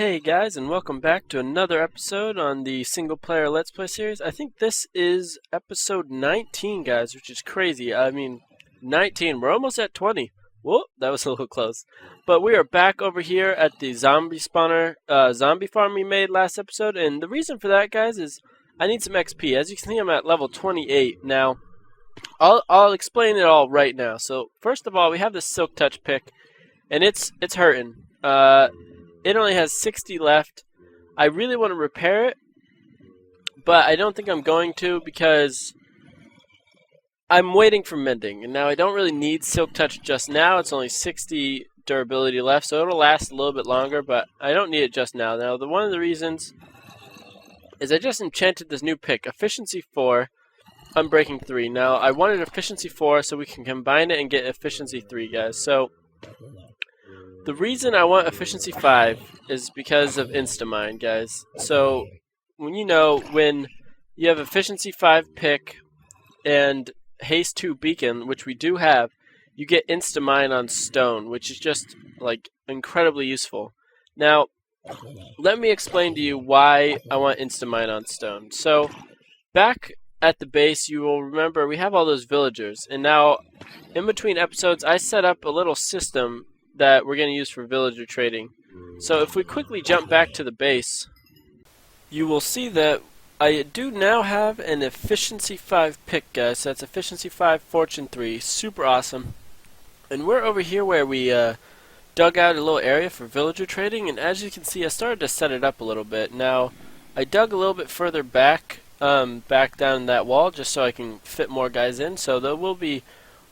Hey guys, and welcome back to another episode on the single player Let's Play series. I think this is episode 19, guys, which is crazy. 19. We're almost at 20. Whoa, that was a little close. But we are back over here at the zombie spawner, zombie farm we made last episode, and the reason for that, guys, is I need some XP. As you can see, I'm at level 28 now. I'll explain it all right now. So first of all, we have this Silk Touch pick, and it's hurting. It only has 60 left. I really want to repair it, but I don't think I'm going to because I'm waiting for mending. And now I don't really need Silk Touch just now. It's only 60 durability left, so it'll last a little bit longer, but I don't need it just now. Now, one of the reasons is I just enchanted this new pick, Efficiency 4, Unbreaking 3. Now, I wanted Efficiency 4 so we can combine it and get Efficiency 3, guys. So the reason I want Efficiency 5 is because of insta-mine, guys. So, when you have Efficiency 5 pick and Haste 2 beacon, which we do have, you get insta-mine on stone, which is just, like, incredibly useful. Now, let me explain to you why I want insta-mine on stone. So, back at the base, you will remember we have all those villagers, and now, in between episodes, I set up a little system that we're going to use for villager trading. So if we quickly jump back to the base, you will see that I do now have an Efficiency 5 pick, guys. So that's Efficiency 5, Fortune 3. Super awesome. And we're over here where we dug out a little area for villager trading, and as you can see, I started to set it up a little bit. Now, I dug a little bit further back, back down that wall, just so I can fit more guys in. So there will be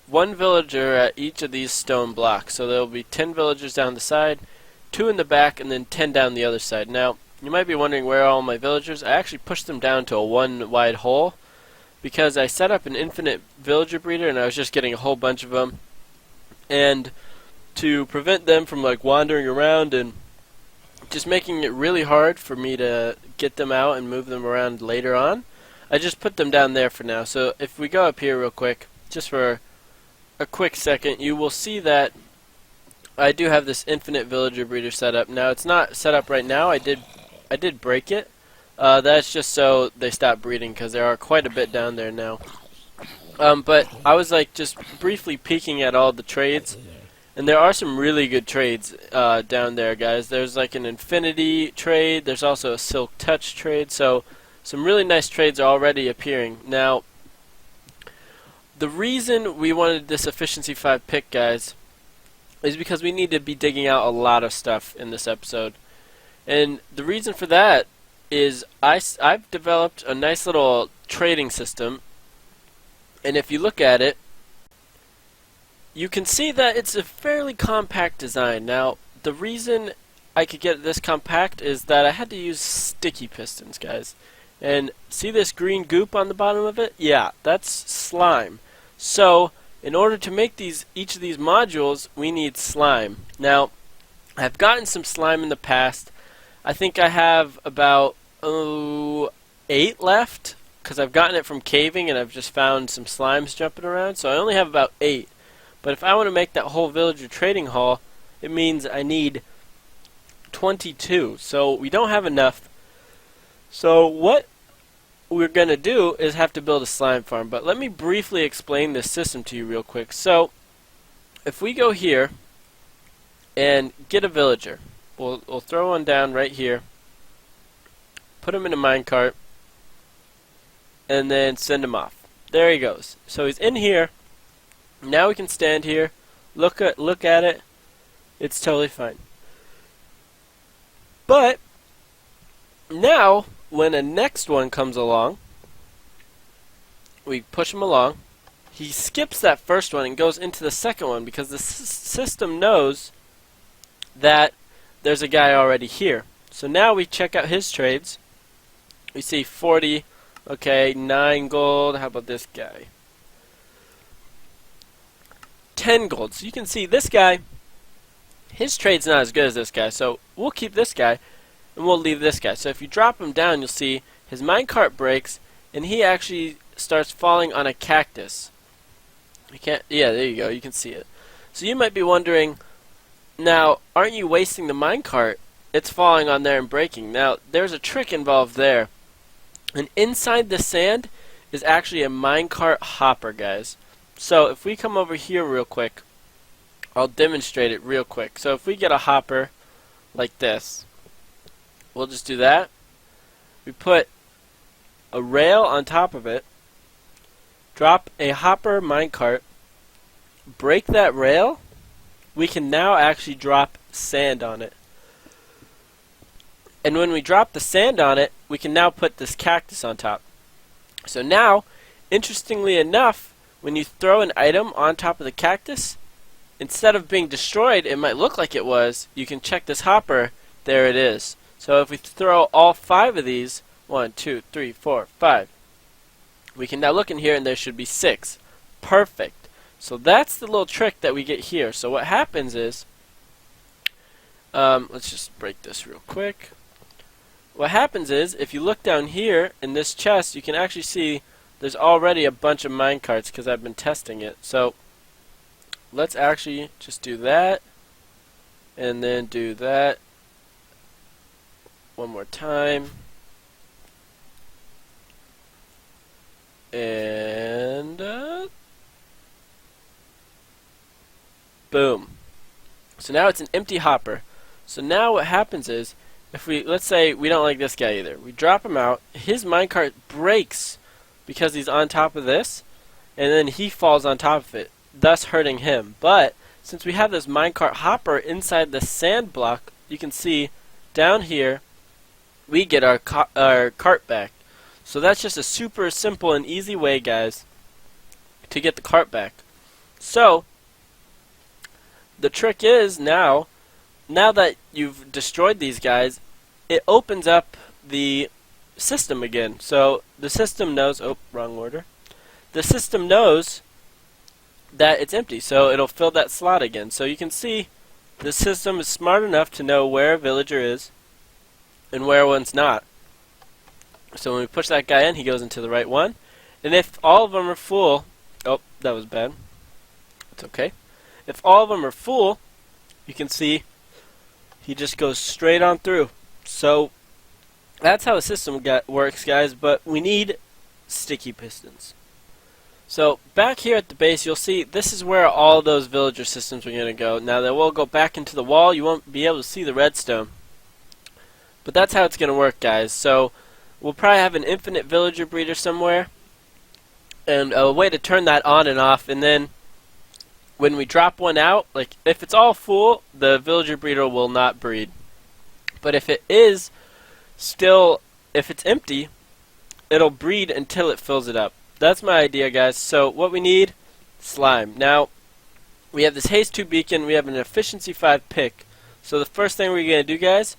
one villager at each of these stone blocks. So there will be 10 villagers down the side, 2 in the back, and then 10 down the other side. Now, you might be wondering where are all my villagers. I actually pushed them down to a one wide hole because I set up an infinite villager breeder and I was just getting a whole bunch of them. And to prevent them from like wandering around and just making it really hard for me to get them out and move them around later on, I just put them down there for now. So if we go up here real quick, just for a quick second, you will see that I do have this infinite villager breeder set up. Now it's not set up right now. I did break it. That's just so they stop breeding because there are quite a bit down there now. But I was like just briefly peeking at all the trades, and there are some really good trades down there, guys. There's like an infinity trade. There's also a Silk Touch trade. So some really nice trades are already appearing now. The reason we wanted this Efficiency 5 pick, guys, is because we need to be digging out a lot of stuff in this episode. And the reason for that is I've developed a nice little trading system. And if you look at it, you can see that it's a fairly compact design. Now, the reason I could get this compact is that I had to use sticky pistons, guys. And see this green goop on the bottom of it? Yeah, that's slime. So, in order to make each of these modules, we need slime. Now, I've gotten some slime in the past. I think I have about 8 left, because I've gotten it from caving and I've just found some slimes jumping around. So I only have about 8. But if I want to make that whole villager trading hall, it means I need 22. So we don't have enough. So what we're going to do is have to build a slime farm. But let me briefly explain this system to you real quick. So if we go here and get a villager, we'll throw one down right here, put him in a minecart, and then send him off. There he goes. So he's in here. Now we can stand here, look at it. It's totally fine. But now, when a next one comes along, we push him along. He skips that first one and goes into the second one because the system knows that there's a guy already here. So now we check out his trades. We see 40, okay, 9 gold. How about this guy? 10 gold. So you can see this guy, his trade's not as good as this guy. So we'll keep this guy. And we'll leave this guy. So if you drop him down, you'll see his minecart breaks, and he actually starts falling on a cactus. You can't. Yeah, there you go. You can see it. So you might be wondering, now, aren't you wasting the minecart it's falling on there and breaking. Now, there's a trick involved there. And inside the sand is actually a minecart hopper, guys. So if we come over here real quick, I'll demonstrate it real quick. So if we get a hopper like this, we'll just do that. We put a rail on top of it, drop a hopper minecart, break that rail, we can now actually drop sand on it. And when we drop the sand on it, we can now put this cactus on top. So now, interestingly enough, when you throw an item on top of the cactus, instead of being destroyed, it might look like it was, you can check this hopper, there it is. So if we throw all 5 of these, 1, 2, 3, 4, 5, we can now look in here and there should be 6. Perfect. So that's the little trick that we get here. So what happens is, let's just break this real quick. What happens is, if you look down here in this chest, you can actually see there's already a bunch of minecarts because I've been testing it. So let's actually just do that, and then do that one more time, and boom. So now it's an empty hopper. So now what happens is, if we, let's say we don't like this guy either, we drop him out, his minecart breaks because he's on top of this, and then he falls on top of it, thus hurting him. But since we have this minecart hopper inside the sand block, you can see down here we get our cart back. So that's just a super simple and easy way, guys, to get the cart back. So the trick is now that you've destroyed these guys, it opens up the system again. So the system knows, oh, wrong order. The system knows that it's empty, so it'll fill that slot again. So you can see the system is smart enough to know where a villager is and where one's not. So when we push that guy in, he goes into the right one. And if all of them are full, oh, that was bad. It's okay. If all of them are full, you can see he just goes straight on through. So that's how a system works, guys, but we need sticky pistons. So back here at the base, you'll see this is where all those villager systems are going to go. Now they will go back into the wall. You won't be able to see the redstone. But that's how it's going to work, guys. So we'll probably have an infinite villager breeder somewhere, and a way to turn that on and off. And then when we drop one out, like if it's all full, the villager breeder will not breed. But if it is still, if it's empty, it'll breed until it fills it up. That's my idea, guys. So what we need, slime. Now, we have this haste 2 beacon, we have an efficiency 5 pick. So the first thing we're going to do, guys,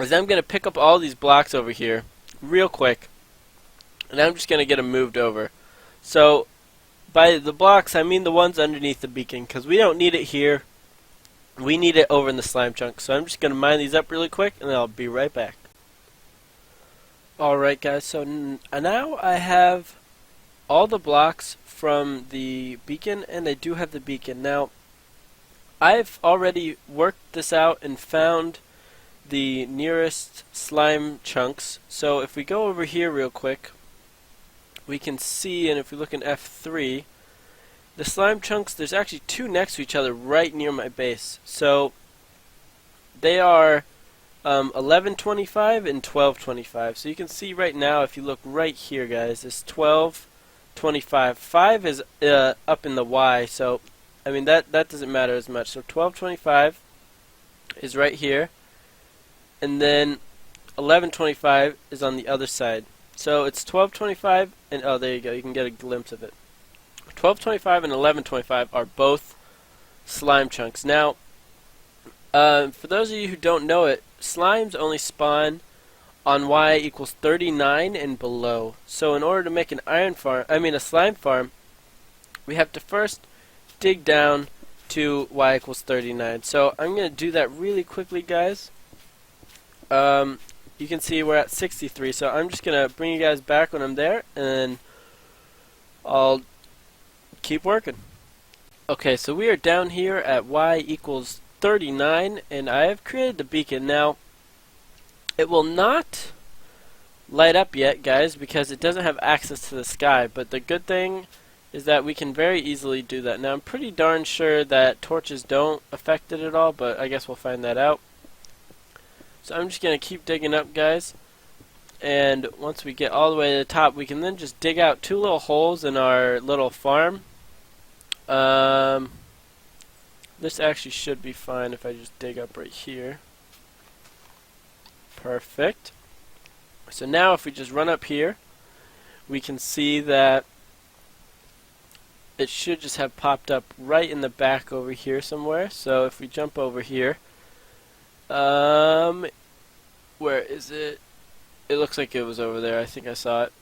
is I'm going to pick up all these blocks over here real quick, and I'm just going to get them moved over. So by the blocks, I mean the ones underneath the beacon, because we don't need it here. We need it over in the slime chunk. So I'm just going to mine these up really quick, and then I'll be right back. Alright, guys, so now I have all the blocks from the beacon, and I do have the beacon. Now, I've already worked this out and found the nearest slime chunks. So if we go over here real quick, we can see, and if we look in F3, the slime chunks, there's actually 2 next to each other right near my base. So they are 1125 and 1225. So you can see right now, if you look right here, guys, this 1225. 5 is up in the Y, so I mean that doesn't matter as much. So 1225 is right here, and then 1125 is on the other side. So it's 1225 and oh, there you go. You can get a glimpse of it. 1225 and 1125 are both slime chunks. Now, for those of you who don't know it, slimes only spawn on Y equals 39 and below. So in order to make an a slime farm, we have to first dig down to Y equals 39. So I'm going to do that really quickly, guys. You can see we're at 63. So I'm just going to bring you guys back when I'm there, and I'll keep working. Okay, so we are down here at Y equals 39, and I have created the beacon. Now, it will not light up yet, guys, because it doesn't have access to the sky, but the good thing is that we can very easily do that. Now, I'm pretty darn sure that torches don't affect it at all, but I guess we'll find that out. So I'm just going to keep digging up, guys, and once we get all the way to the top, we can then just dig out 2 little holes in our little farm. This actually should be fine if I just dig up right here. Perfect. So now if we just run up here, we can see that it should just have popped up right in the back over here somewhere. So if we jump over here, where is it? It looks like it was over there. I think I saw it.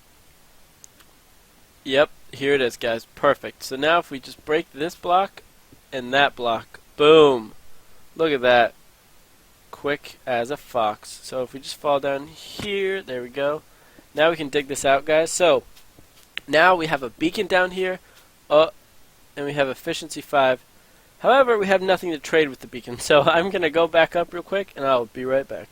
Yep, here it is, guys. Perfect. So now if we just break this block and that block, boom. Look at that. Quick as a fox. So if we just fall down here, there we go. Now we can dig this out, guys. So now we have a beacon down here, and we have efficiency 5. However, we have nothing to trade with the beacon. So I'm going to go back up real quick, and I'll be right back.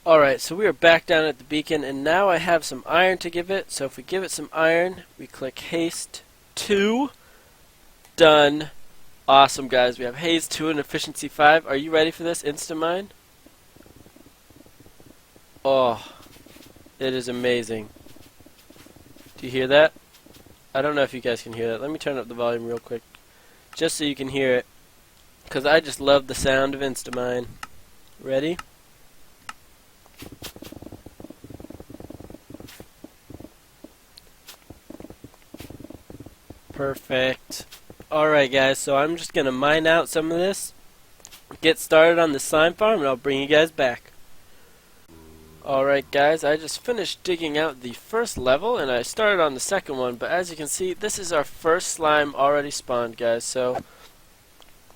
Alright, so we are back down at the beacon, and now I have some iron to give it. So if we give it some iron, we click haste 2. Done. Awesome, guys. We have haste 2 and efficiency 5. Are you ready for this insta-mine? Oh, it is amazing. Do you hear that? I don't know if you guys can hear that. Let me turn up the volume real quick, just so you can hear it, because I just love the sound of insta-mine. Ready? Perfect. Alright, guys, so I'm just going to mine out some of this, get started on the slime farm, and I'll bring you guys back. Alright, guys, I just finished digging out the first level, and I started on the second one, but as you can see, this is our first slime already spawned, guys. So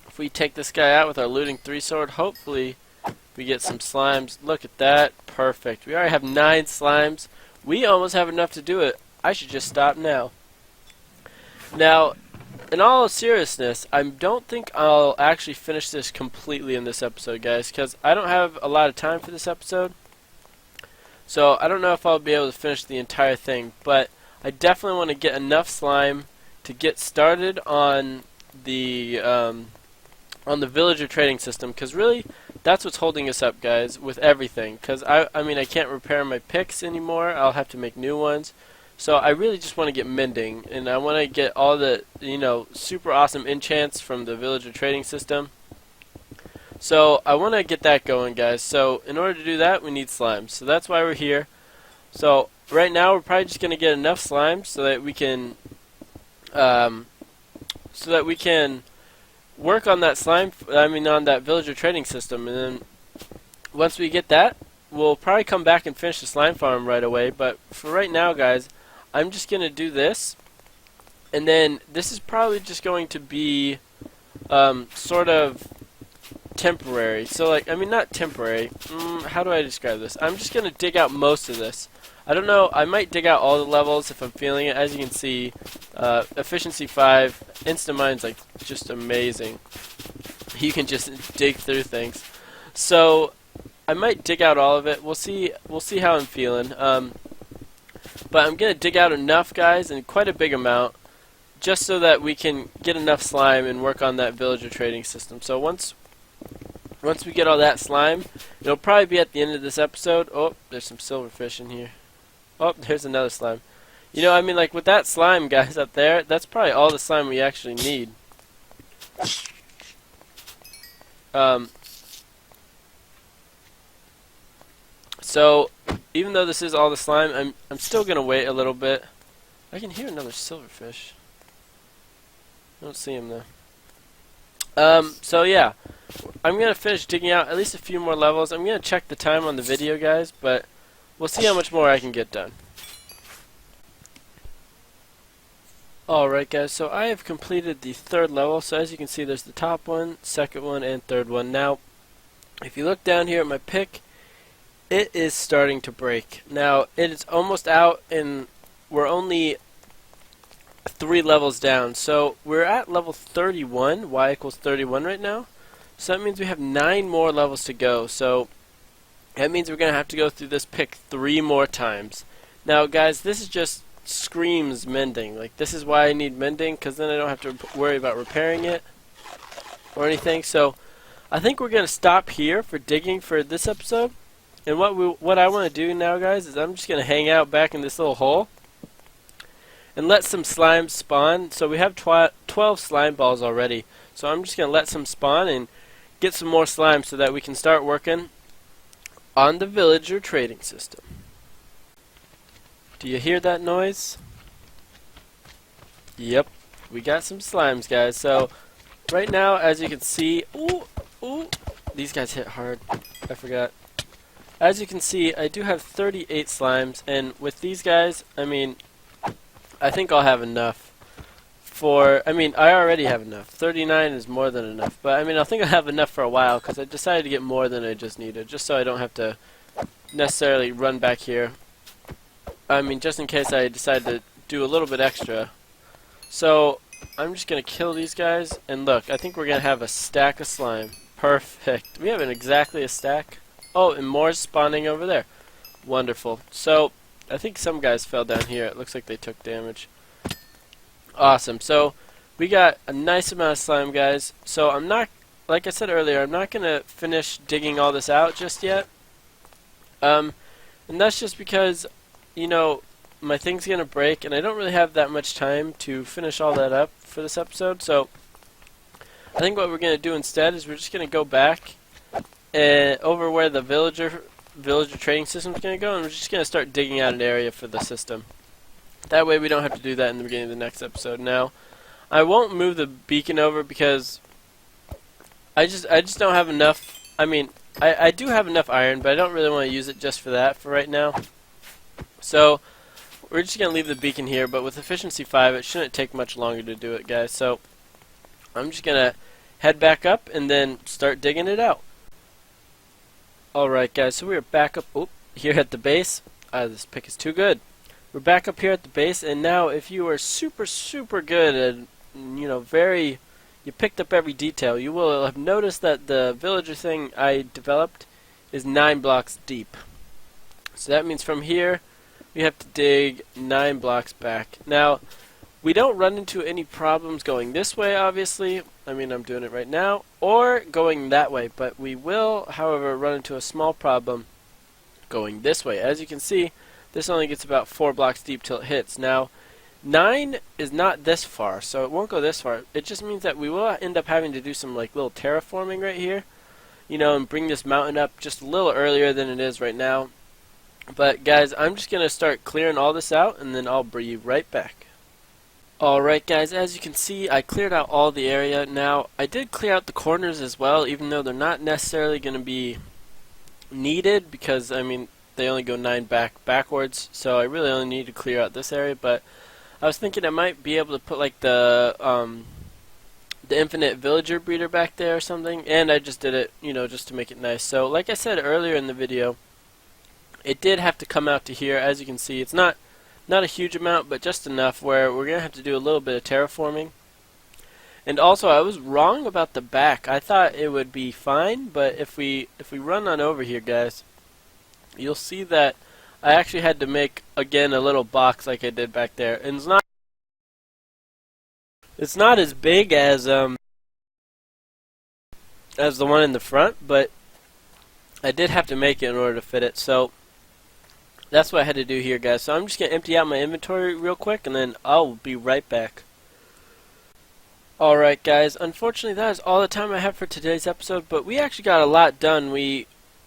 if we take this guy out with our looting 3 sword, hopefully we get some slimes. Look at that. Perfect. We already have 9 slimes. We almost have enough to do it. I should just stop now. Now, in all seriousness, I don't think I'll actually finish this completely in this episode, guys, because I don't have a lot of time for this episode. So I don't know if I'll be able to finish the entire thing, but I definitely want to get enough slime to get started on the villager trading system, because really that's what's holding us up, guys, with everything. Because I mean, I can't repair my picks anymore. I'll have to make new ones. So I really just want to get mending, and I want to get all the, super awesome enchants from the villager trading system. So I want to get that going, guys. So in order to do that, we need slimes. So that's why we're here. So right now we're probably just going to get enough slimes so that we can work on that on that villager trading system. And then once we get that, we'll probably come back and finish the slime farm right away. But for right now, guys, I'm just going to do this, and then this is probably just going to be sort of temporary. So, not temporary. How do I describe this? I'm just going to dig out most of this. I don't know. I might dig out all the levels if I'm feeling it. As you can see, efficiency 5, insta-mine's just amazing. You can just dig through things. So I might dig out all of it. We'll see how I'm feeling. But I'm going to dig out enough, guys, and quite a big amount, just so that we can get enough slime and work on that villager trading system. So once we get all that slime, it'll probably be at the end of this episode. Oh, there's some silverfish in here. Oh, there's another slime. With that slime, guys, up there, that's probably all the slime we actually need. So even though this is all the slime, I'm still gonna wait a little bit. I can hear another silverfish. I don't see him though. So yeah, I'm gonna finish digging out at least a few more levels. I'm gonna check the time on the video, guys, but we'll see how much more I can get done. Alright, guys, so I have completed the 3rd level. So as you can see, there's the top one, 2nd one, and 3rd one. Now, if you look down here at my pick, it is starting to break. Now, it is almost out, and we're only 3 levels down. So we're at level 31, y equals 31 right now. So that means we have 9 more levels to go. So that means we're going to have to go through this pick 3 more times. Now guys, this is just screams mending. Like, this is why I need mending, because then I don't have to worry about repairing it or anything. So I think we're going to stop here for digging for this episode. And what I want to do now, guys, is I'm just going to hang out back in this little hole and let some slimes spawn. So we have 12 slime balls already. So I'm just going to let some spawn and get some more slime so that we can start working on the villager trading system. Do you hear that noise? Yep, we got some slimes, guys. So right now, as you can see, these guys hit hard. I forgot. As you can see, I do have 38 slimes, and with these guys, I mean, I think I'll have enough for, I already have enough. 39 is more than enough, but I think I'll have enough for a while, because I decided to get more than I just needed, just so I don't have to necessarily run back here. Just in case I decide to do a little bit extra. So I'm just going to kill these guys, and look, I think we're going to have a stack of slime. Perfect. We have exactly a stack. Oh, and more spawning over there. Wonderful. So I think some guys fell down here. It looks like they took damage. Awesome. So we got a nice amount of slime, guys. So I'm not, like I said earlier, I'm not going to finish digging all this out just yet. And that's just because, you know, my thing's going to break, and I don't really have that much time to finish all that up for this episode. So I think what we're going to do instead is we're just going to go back over where the villager trading system is going to go, and we're just going to start digging out an area for the system. That way we don't have to do that in the beginning of the next episode. Now, I won't move the beacon over because I just don't have enough. I do have enough iron, but I don't really want to use it just for that for right now. So we're just going to leave the beacon here, but with efficiency 5, it shouldn't take much longer to do it, guys. So I'm just going to head back up and then start digging it out. Alright, guys, so we're back up here at the base. This pick is too good. We're back up here at the base, and now if you are super good and, you know, you picked up every detail, you will have noticed that the villager thing I developed is 9 blocks deep. So that means from here we have to dig 9 blocks back. Now, we don't run into any problems going this way, obviously. I'm doing it right now, or going that way, but we will, however, run into a small problem going this way. As you can see, this only gets about 4 blocks deep till it hits. Now, 9 is not this far, so it won't go this far. It just means that we will end up having to do some like little terraforming right here, you know, and bring this mountain up just a little earlier than it is right now. But guys, I'm just going to start clearing all this out, and then I'll bring you right back. Alright guys, as you can see, I cleared out all the area. Now, I did clear out the corners as well, even though they're not necessarily going to be needed, because, they only go 9 backwards, so I really only need to clear out this area. But I was thinking I might be able to put like the infinite villager breeder back there or something, and I just did it, you know, just to make it nice. So like I said earlier in the video, it did have to come out to here. As you can see, it's not a huge amount, but just enough where we're gonna have to do a little bit of terraforming. And also, I was wrong about the back. I thought it would be fine, but if we run on over here, guys, you'll see that I actually had to make again a little box like I did back there, and it's not as big as the one in the front, but I did have to make it in order to fit it. So that's what I had to do here, guys. So I'm just going to empty out my inventory real quick, and then I'll be right back. Alright guys, unfortunately that is all the time I have for today's episode, but we actually got a lot done.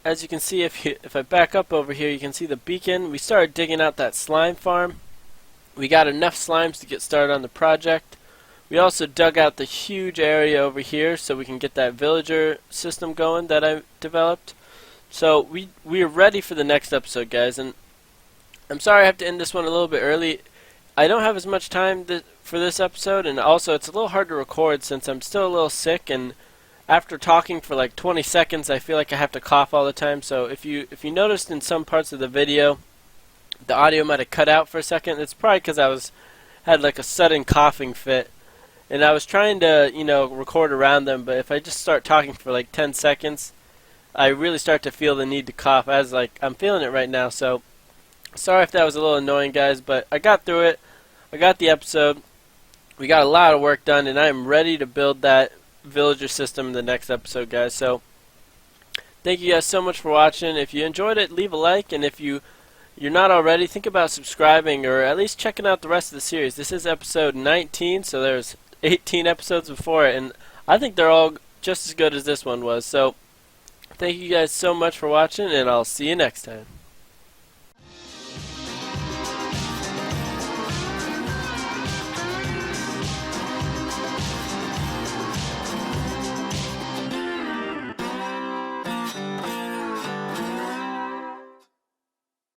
As you can see, if I back up over here, you can see the beacon. We started digging out that slime farm. We got enough slimes to get started on the project. We also dug out the huge area over here so we can get that villager system going that I developed. So we are ready for the next episode, guys, and I'm sorry I have to end this one a little bit early. I don't have as much time for this episode, and also it's a little hard to record since I'm still a little sick, and after talking for like 20 seconds I feel like I have to cough all the time. So if you noticed in some parts of the video the audio might have cut out for a second, it's probably because I was had like a sudden coughing fit, and I was trying to, record around them, but if I just start talking for like 10 seconds, I really start to feel the need to cough, as like I'm feeling it right now. So sorry if that was a little annoying, guys, but I got through it. I got the episode. We got a lot of work done, and I am ready to build that villager system in the next episode, guys. So thank you guys so much for watching. If you enjoyed it, leave a like, and if you're not already, think about subscribing or at least checking out the rest of the series. This is episode 19, so there's 18 episodes before it, and I think they're all just as good as this one was. So thank you guys so much for watching, and I'll see you next time.